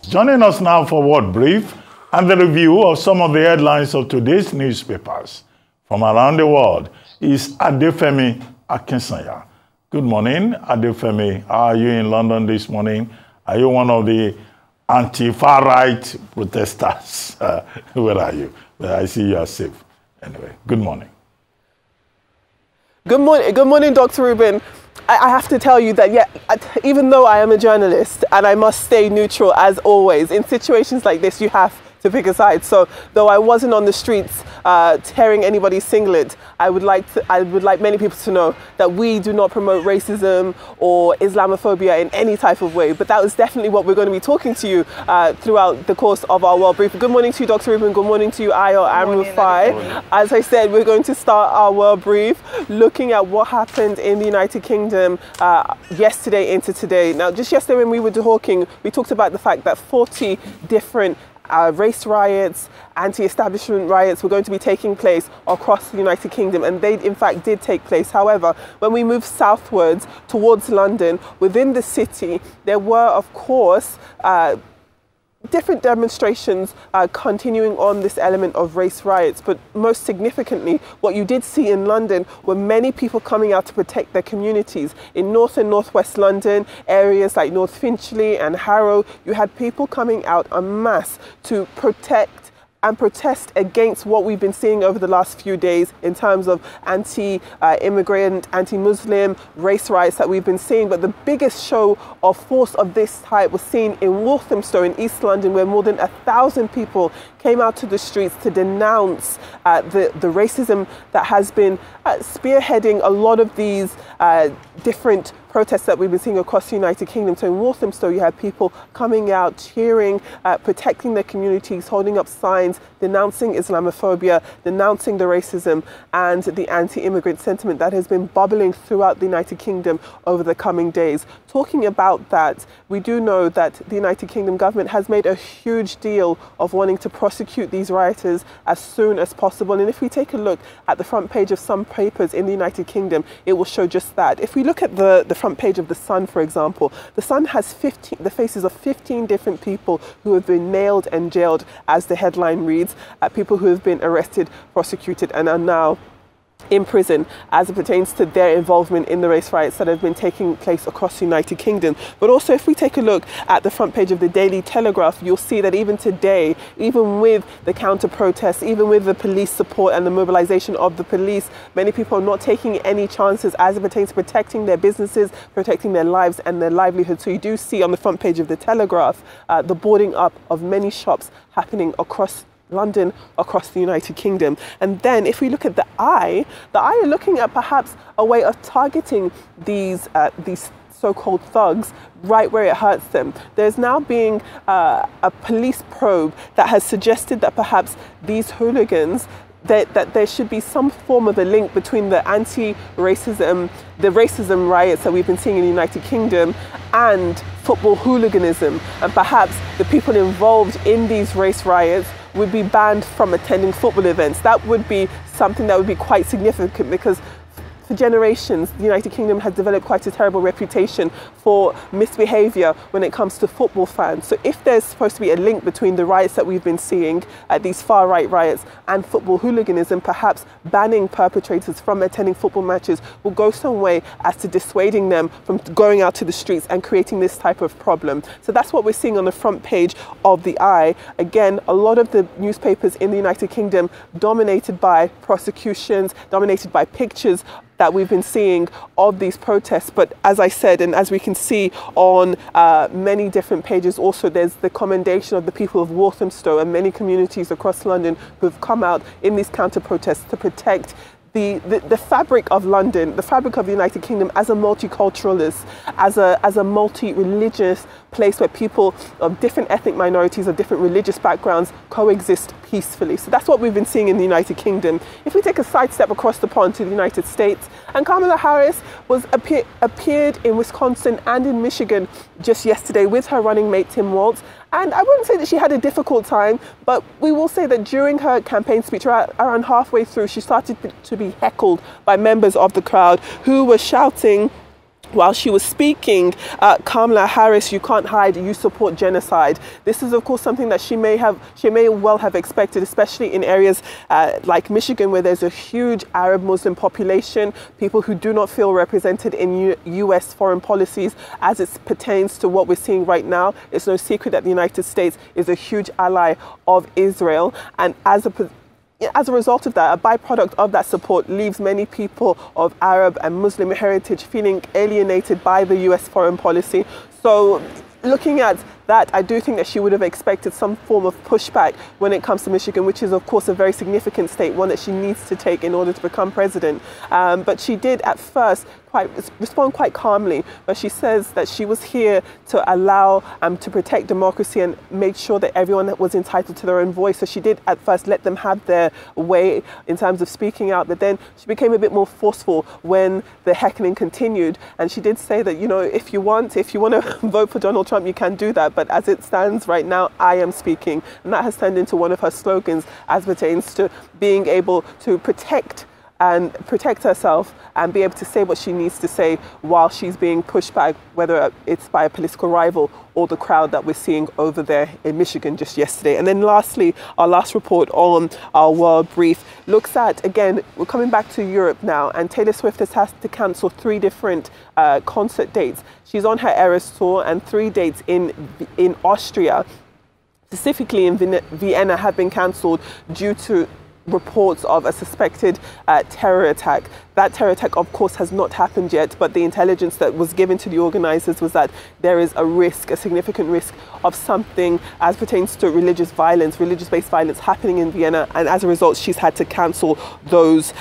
Joining us now for World Brief and the review of some of the headlines of today's newspapers from around the world is Adefemi Akinsanya. Good morning, Adefemi. How are you in London this morning? Are you one of the anti-far right protesters? Where are you? I see you are safe. Anyway, good morning. Good morning, Dr. Rubin. I have to tell you that, yeah, even though I am a journalist and I must stay neutral as always, in situations like this, you have to pick a side. So though I wasn't on the streets tearing anybody's singlet, I would like many people to know that we do not promote racism or Islamophobia in any type of way. But that was definitely what we're going to be talking to you throughout the course of our World Brief. Good morning to you, Dr. Rubin. Good morning to you, Ayo and Rufai. As I said, we're going to start our World Brief looking at what happened in the United Kingdom yesterday into today. Now, just yesterday when we were talking, we talked about the fact that 40 different race riots, anti-establishment riots were going to be taking place across the United Kingdom, and they in fact did take place. However, when we moved southwards towards London, within the city, there were of course different demonstrations continuing on this element of race riots, but most significantly, what you did see in London were many people coming out to protect their communities. In North and Northwest London, areas like North Finchley and Harrow, you had people coming out en masse to protect and protest against what we've been seeing over the last few days in terms of anti-immigrant, anti-Muslim race riots that we've been seeing. But the biggest show of force of this type was seen in Walthamstow in East London, where more than 1,000 people came out to the streets to denounce the racism that has been spearheading a lot of these different protests that we've been seeing across the United Kingdom. So in Walthamstow, you had people coming out, cheering, protecting their communities, holding up signs, denouncing Islamophobia, denouncing the racism and the anti-immigrant sentiment that has been bubbling throughout the United Kingdom over the coming days. Talking about that, we do know that the United Kingdom government has made a huge deal of wanting to prosecute these rioters as soon as possible. And if we take a look at the front page of some papers in the United Kingdom, it will show just that. If we look at the front page of The Sun, for example, The Sun has the faces of 15 different people who have been nailed and jailed, as the headline reads, people who have been arrested, prosecuted, and are now in prison as it pertains to their involvement in the race riots that have been taking place across the United Kingdom. But also, if we take a look at the front page of the Daily Telegraph, you'll see that even today, even with the counter-protests, even with the police support and the mobilization of the police, many people are not taking any chances as it pertains to protecting their businesses, protecting their lives and their livelihoods. So you do see on the front page of the Telegraph the boarding up of many shops happening across London, across the United Kingdom. And then if we look at the Eye are looking at perhaps a way of targeting these so-called thugs right where it hurts them. There's now being a police probe that has suggested that perhaps these hooligans, that there should be some form of a link between the anti-racism, the racism riots that we've been seeing in the United Kingdom and football hooliganism. And perhaps the people involved in these race riots would be banned from attending football events. That would be something that would be quite significant, because for generations, the United Kingdom has developed quite a terrible reputation for misbehaviour when it comes to football fans. So if there's supposed to be a link between the riots that we've been seeing, these far-right riots, and football hooliganism, perhaps banning perpetrators from attending football matches will go some way as to dissuading them from going out to the streets and creating this type of problem. So that's what we're seeing on the front page of the Eye. Again, a lot of the newspapers in the United Kingdom dominated by prosecutions, dominated by pictures that we've been seeing of these protests. But as I said, and as we can see on many different pages also, there's the commendation of the people of Walthamstow and many communities across London who've come out in these counter-protests to protect the fabric of London, the fabric of the United Kingdom as a multiculturalist, as a multi-religious place where people of different ethnic minorities, of different religious backgrounds coexist peacefully. So that's what we've been seeing in the United Kingdom. If we take a sidestep across the pond to the United States, and Kamala Harris appeared in Wisconsin and in Michigan just yesterday with her running mate Tim Walz. And I wouldn't say that she had a difficult time, but we will say that during her campaign speech, around halfway through, she started to be heckled by members of the crowd who were shouting While she was speaking, Kamala Harris, you can't hide, you support genocide. This is, of course, something that she may well have expected, especially in areas like Michigan, where there's a huge Arab Muslim population, people who do not feel represented in U.S. foreign policies as it pertains to what we're seeing right now. It's no secret that the United States is a huge ally of Israel, and as a result of that, a byproduct of that support leaves many people of Arab and Muslim heritage feeling alienated by the US foreign policy. So looking at that, I do think that she would have expected some form of pushback when it comes to Michigan, which is, of course, a very significant state, one that she needs to take in order to become president. But she did at first respond quite calmly, but she says that she was here to allow to protect democracy and make sure that everyone was entitled to their own voice. So she did at first let them have their way in terms of speaking out, but then she became a bit more forceful when the heckling continued. And she did say that, you know, if you want to vote for Donald Trump, you can do that. But as it stands right now, I am speaking. And that has turned into one of her slogans as pertains to being able to protect herself and be able to say what she needs to say while she's being pushed back, whether it's by a political rival or the crowd that we're seeing over there in Michigan just yesterday. And then lastly, our last report on our World Brief looks at, again, we're coming back to Europe now, and Taylor Swift has had to cancel 3 different concert dates. She's on her Eras tour, and 3 dates in Austria, specifically in Vienna, have been cancelled due to reports of a suspected terror attack. That terror attack, of course, has not happened yet, but the intelligence that was given to the organizers was that there is a significant risk of something as pertains to religious-based violence happening in Vienna, and as a result, she's had to cancel those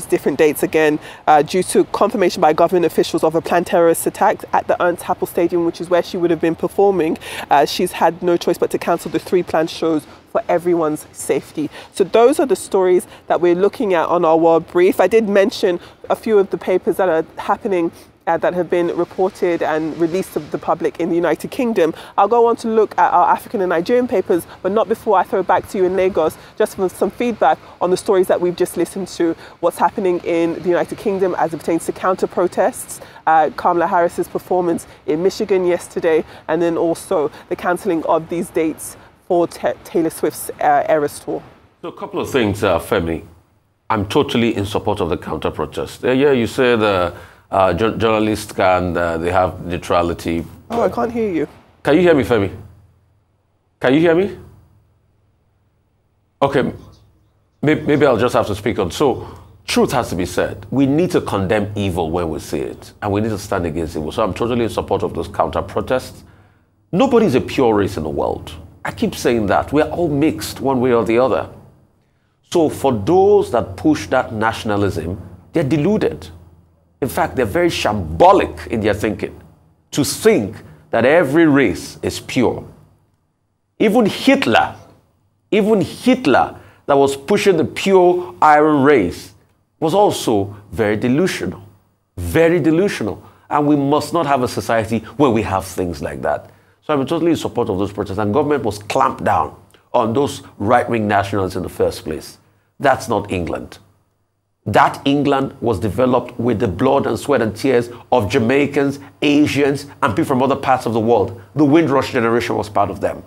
different dates again due to confirmation by government officials of a planned terrorist attack at the Ernst Happel Stadium, which is where she would have been performing. She's had no choice but to cancel the 3 planned shows for everyone's safety. So those are the stories that we're looking at on our World Brief. I did mention a few of the papers that are happening that have been reported and released to the public in the United Kingdom. I'll go on to look at our African and Nigerian papers, but not before I throw it back to you in Lagos, just for some feedback on the stories that we've just listened to, what's happening in the United Kingdom as it pertains to counter-protests, Kamala Harris's performance in Michigan yesterday, and then also the cancelling of these dates for Taylor Swift's Eras tour. So a couple of things, Femi. I'm totally in support of the counter-protest. Yeah, you say the journalists they have neutrality. Oh, I can't hear you. Can you hear me, Femi? Can you hear me? Okay, maybe I'll just have to speak on. So, truth has to be said. We need to condemn evil when we see it, and we need to stand against evil. So I'm totally in support of those counter-protests. Nobody's a pure race in the world. I keep saying that. We're all mixed one way or the other. So for those that push that nationalism, they're deluded. In fact, they're very shambolic in their thinking to think that every race is pure. Even Hitler that was pushing the pure Aryan race was also very delusional. Very delusional. And we must not have a society where we have things like that. So I'm totally in support of those protests, and government must clamp down on those right-wing nationalists in the first place. That's not England. That England was developed with the blood and sweat and tears of Jamaicans, Asians, and people from other parts of the world. The Windrush generation was part of them.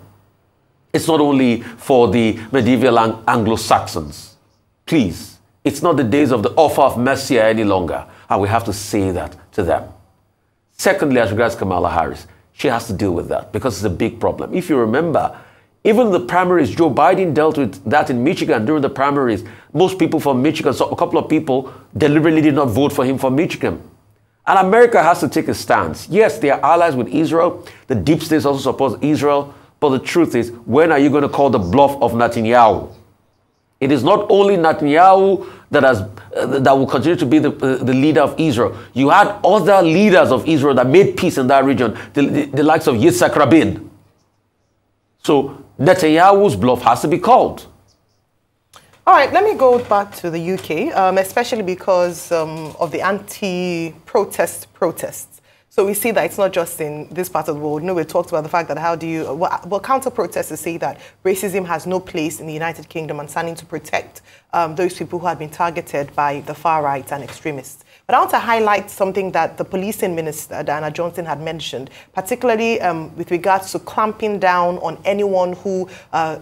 It's not only for the medieval Anglo-Saxons. Please, it's not the days of the offer of Messiah any longer, and we have to say that to them. Secondly, as regards Kamala Harris, she has to deal with that because it's a big problem. If you remember, even the primaries, Joe Biden dealt with that in Michigan during the primaries. Most people from Michigan, so a couple of people deliberately did not vote for him for Michigan. And America has to take a stance. Yes, they are allies with Israel. The deep state also supports Israel. But the truth is, when are you going to call the bluff of Netanyahu? It is not only Netanyahu that will continue to be the leader of Israel. You had other leaders of Israel that made peace in that region, the likes of Yitzhak Rabin. So Netanyahu's bluff has to be called. All right, let me go back to the UK, especially because of the anti-protest protests. So we see that it's not just in this part of the world. No, we talked about the fact that counter-protesters say that racism has no place in the United Kingdom and standing to protect those people who have been targeted by the far right and extremists. But I want to highlight something that the policing minister, Diana Johnson, had mentioned, particularly with regards to clamping down on anyone who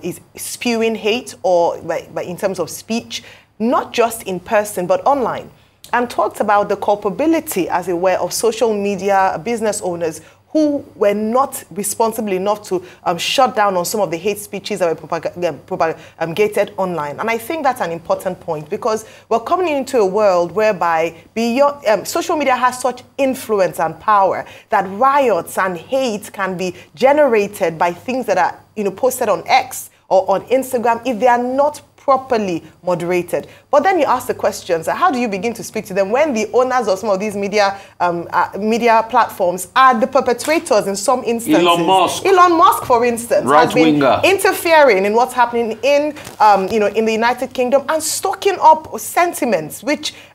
is spewing hate or in terms of speech, not just in person, but online. And talked about the culpability, as it were, of social media business owners who were not responsible enough to shut down on some of the hate speeches that were propagated online. And I think that's an important point, because we're coming into a world whereby beyond, social media has such influence and power that riots and hate can be generated by things that are posted on X or on Instagram if they are not properly moderated. But then you ask the questions, how do you begin to speak to them when the owners of some of these media platforms are the perpetrators in some instances? Elon Musk, for instance, has been interfering in what's happening in in the United Kingdom and stoking up sentiments.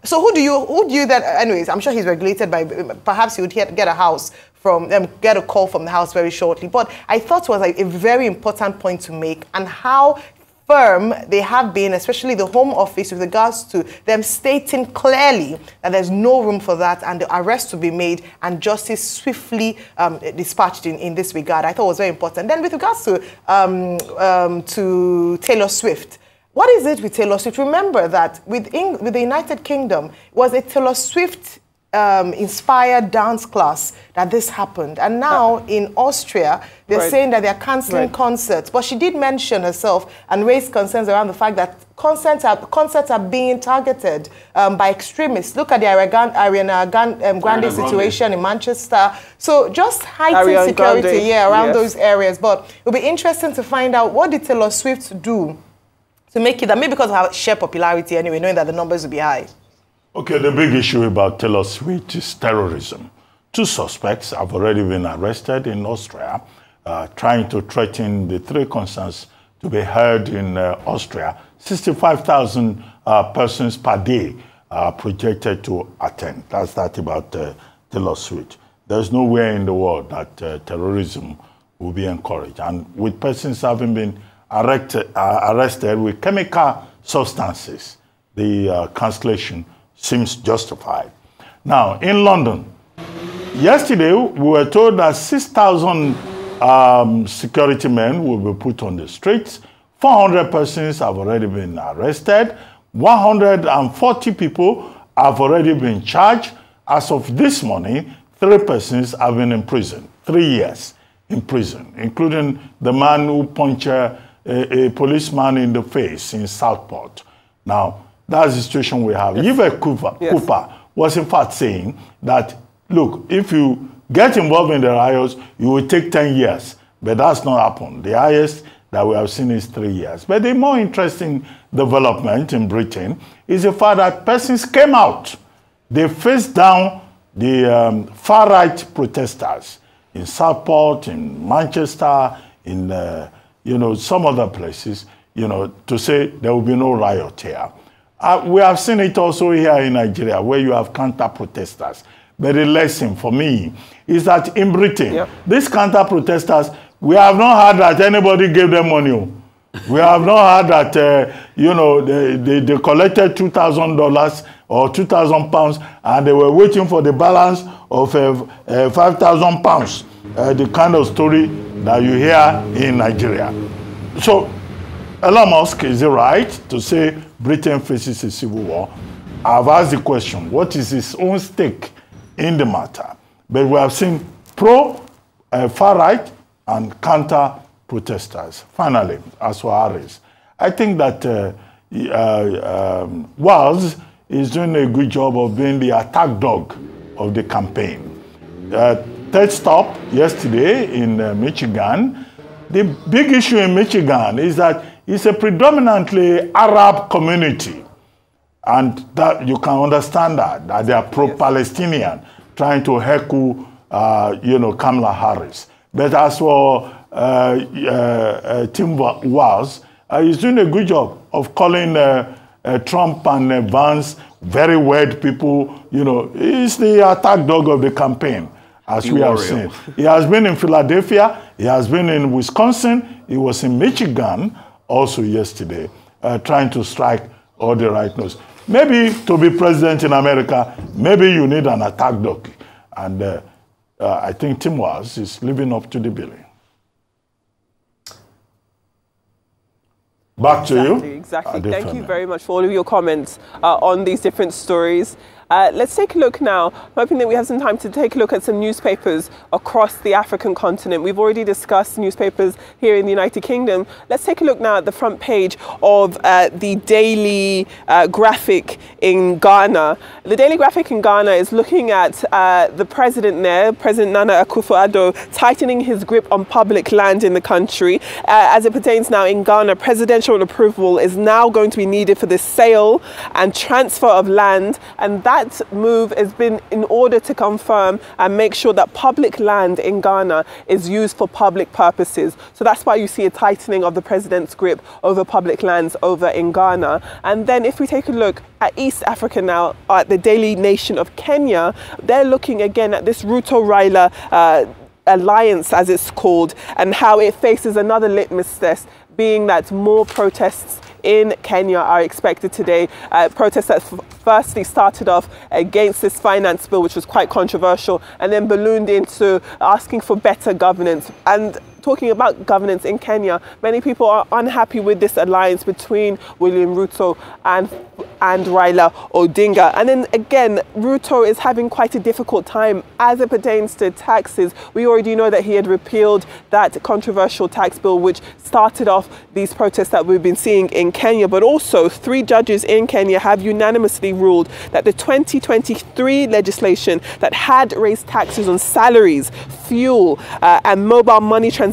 So who do you that? Anyways, I'm sure he's regulated by. Perhaps he would get a house from them, get a call from the house very shortly. But I thought it was a very important point to make, and how firm they have been, especially the Home Office, with regards to them stating clearly that there's no room for that and the arrest to be made and justice swiftly dispatched in this regard. I thought it was very important. Then with regards to Taylor Swift, what is it with Taylor Swift? Remember that with the United Kingdom, it was a Taylor Swift inspired dance class that this happened, and now in Austria they're saying that they're cancelling concerts. But she did mention herself and raise concerns around the fact that concerts are being targeted by extremists. Look at the Ariana Grande situation in Manchester. So just heightened security around those areas. But it'll be interesting to find out, what did Taylor Swift do to make it that, maybe because of her sheer popularity anyway, knowing that the numbers will be high. Okay, the big issue about Taylor Swift is terrorism. 2 suspects have already been arrested in Austria, trying to threaten the 3 concerts to be held in Austria. 65,000 persons per day are projected to attend. That's that about Taylor Swift. There's nowhere in the world that terrorism will be encouraged. And with persons having been arrested with chemical substances, the cancellation seems justified. Now, in London, yesterday we were told that 6,000 security men will be put on the streets. 400 persons have already been arrested. 140 people have already been charged. As of this morning, 3 persons have been in prison, 3 years in prison, including the man who punched a policeman in the face in Southport. Now, that's the situation we have. Yves Cooper was in fact saying that, look, if you get involved in the riots, you will take 10 years. But that's not happened. The highest that we have seen is 3 years. But the more interesting development in Britain is the fact that persons came out. They faced down the far-right protesters in Southport, in Manchester, in some other places, to say there will be no riot here. We have seen it also here in Nigeria, where you have counter-protesters. But the lesson for me is that in Britain, these counter-protesters, we have not heard that anybody gave them money. We have not heard that, they collected $2,000 or £2,000 and they were waiting for the balance of £5,000. The kind of story that you hear in Nigeria. So, Elon Musk, is it right to say Britain faces a civil war? I've asked the question, what is his own stake in the matter? But we have seen far-right and counter-protesters. Finally, as for Harris, I think that Wales is doing a good job of being the attack dog of the campaign. Third stop yesterday in Michigan. The big issue in Michigan is that it's a predominantly Arab community. And that you can understand that they are pro-Palestinian, trying to heckle, Kamala Harris. But as for Tim Walz, he's doing a good job of calling Trump and Vance very weird people. He's the attack dog of the campaign, as we have seen. He has been in Philadelphia. He has been in Wisconsin. He was in Michigan also yesterday, trying to strike all the right notes. maybe to be president in America, maybe you need an attack dog. And I think Tim Walz is living up to the billing. Back to you. Exactly. Thank you very much for all of your comments on these different stories. Let's take a look now. I'm hoping that we have some time to take a look at some newspapers across the African continent. We've already discussed newspapers here in the United Kingdom. Let's take a look now at the front page of the Daily Graphic in Ghana. The Daily Graphic in Ghana is looking at the president there, President Nana Akufo-Addo, tightening his grip on public land in the country. As it pertains now in Ghana, presidential approval is now going to be needed for the sale and transfer of land, and that move has been in order to confirm and make sure that public land in Ghana is used for public purposes. So that's why you see a tightening of the president's grip over public lands over in Ghana. And then if we take a look at East Africa now, at the Daily Nation of Kenya, they're looking again at this Ruto-Raila alliance, as it's called, and how it faces another litmus test, being that more protests in Kenya are expected today. Protests that firstly started off against this finance bill, which was quite controversial, and then ballooned into asking for better governance. And talking about governance in Kenya, many people are unhappy with this alliance between William Ruto and Raila Odinga. And then again, Ruto is having quite a difficult time as it pertains to taxes. We already know that he had repealed that controversial tax bill, which started off these protests that we've been seeing in Kenya. But also, 3 judges in Kenya have unanimously ruled that the 2023 legislation that had raised taxes on salaries, fuel, and mobile money transactions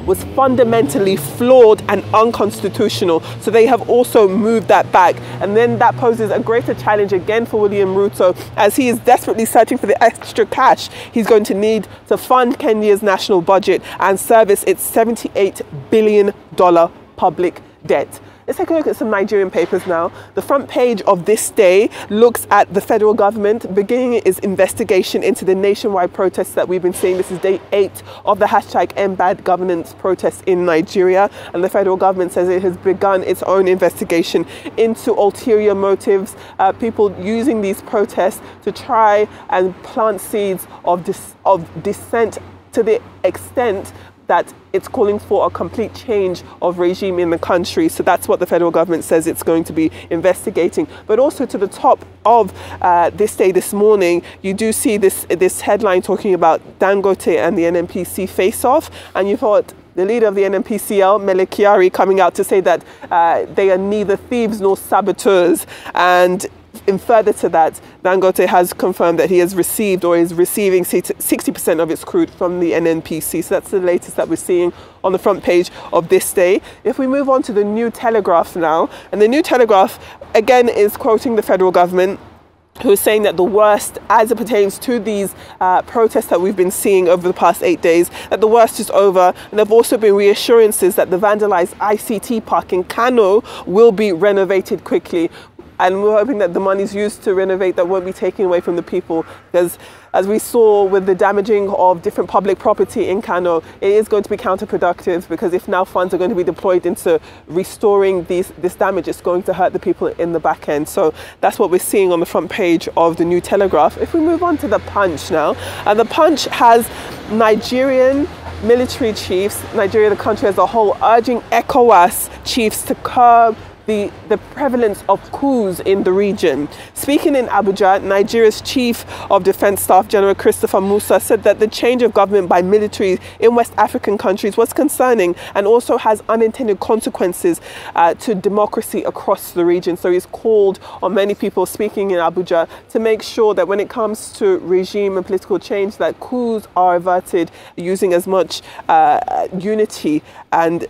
was fundamentally flawed and unconstitutional. So they have also moved that back. And then that poses a greater challenge again for William Ruto, as he is desperately searching for the extra cash he's going to need to fund Kenya's national budget and service its $78 billion public debt. Let's take a look at some Nigerian papers now. The front page of This Day looks at the federal government beginning its investigation into the nationwide protests that we've been seeing. This is day 8 of the #EndBadGovernance protests in Nigeria. And the federal government says it has begun its own investigation into ulterior motives, people using these protests to try and plant seeds of dissent to the extent that it's calling for a complete change of regime in the country. So that's what the federal government says it's going to be investigating. But also to the top of This Day this morning, you do see this headline talking about Dangote and the NNPC face-off. And you thought the leader of the NNPCL, Mele Kyari, coming out to say that they are neither thieves nor saboteurs. And in further to that, Dangote has confirmed that he has received or is receiving 60% of its crude from the NNPC. So that's the latest that we're seeing on the front page of This Day. If we move on to the New Telegraph now, and the New Telegraph again is quoting the federal government, who is saying that the worst, as it pertains to these protests that we've been seeing over the past 8 days, that the worst is over. And there have also been reassurances that the vandalized ICT park in Kano will be renovated quickly. And we're hoping that the money's used to renovate that won't be taken away from the people, because as we saw with the damaging of different public property in Kano, it is going to be counterproductive, because if now funds are going to be deployed into restoring this damage, it's going to hurt the people in the back end. So that's what we're seeing on the front page of the New Telegraph. If we move on to the Punch now, and the Punch has Nigerian military chiefs, Nigeria, the country as a whole, urging ECOWAS chiefs to curb the prevalence of coups in the region. Speaking in Abuja, Nigeria's Chief of Defense Staff General Christopher Musa said that the change of government by military in West African countries was concerning and also has unintended consequences to democracy across the region. So he's called on many people speaking in Abuja to make sure that when it comes to regime and political change, that coups are averted using as much unity and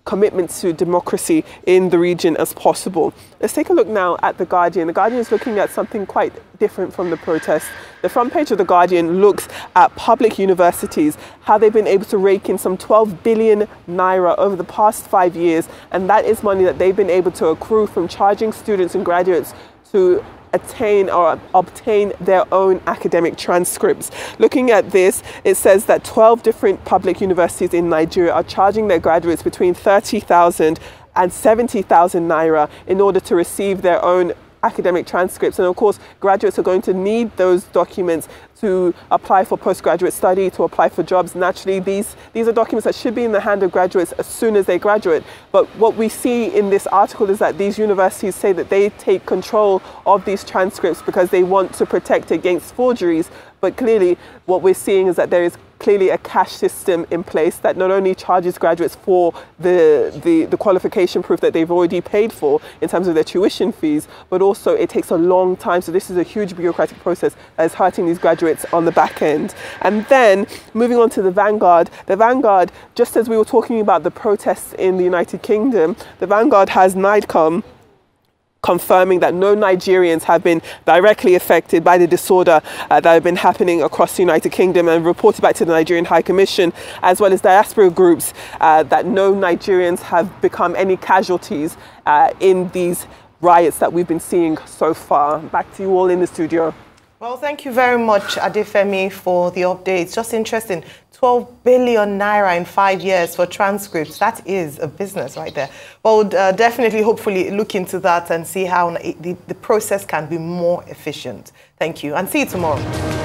commitment to democracy in the region as possible. Let's take a look now at The Guardian. The Guardian is looking at something quite different from the protests. The front page of The Guardian looks at public universities, how they've been able to rake in some 12 billion naira over the past 5 years, and that is money that they've been able to accrue from charging students and graduates to attain or obtain their own academic transcripts. Looking at this, it says that 12 different public universities in Nigeria are charging their graduates between 30,000 and 70,000 naira in order to receive their own academic transcripts. And of course, graduates are going to need those documents to apply for postgraduate study, to apply for jobs. Naturally, these are documents that should be in the hand of graduates as soon as they graduate. But what we see in this article is that these universities say that they take control of these transcripts because they want to protect against forgeries. But clearly, what we're seeing is that there is clearly a cash system in place that not only charges graduates for the qualification proof that they've already paid for in terms of their tuition fees, but also it takes a long time. So this is a huge bureaucratic process that is hurting these graduates on the back end. And then moving on to the Vanguard, just as we were talking about the protests in the United Kingdom, the Vanguard has NIDCOM confirming that no Nigerians have been directly affected by the disorder that have been happening across the United Kingdom, and reported back to the Nigerian High Commission, as well as diaspora groups, that no Nigerians have become any casualties in these riots that we've been seeing so far. Back to you all in the studio. Well, thank you very much, Adefemi, for the updates. Just interesting. 12 billion naira in 5 years for transcripts. That is a business right there. Well, definitely, hopefully look into that and see how the process can be more efficient. Thank you, and see you tomorrow.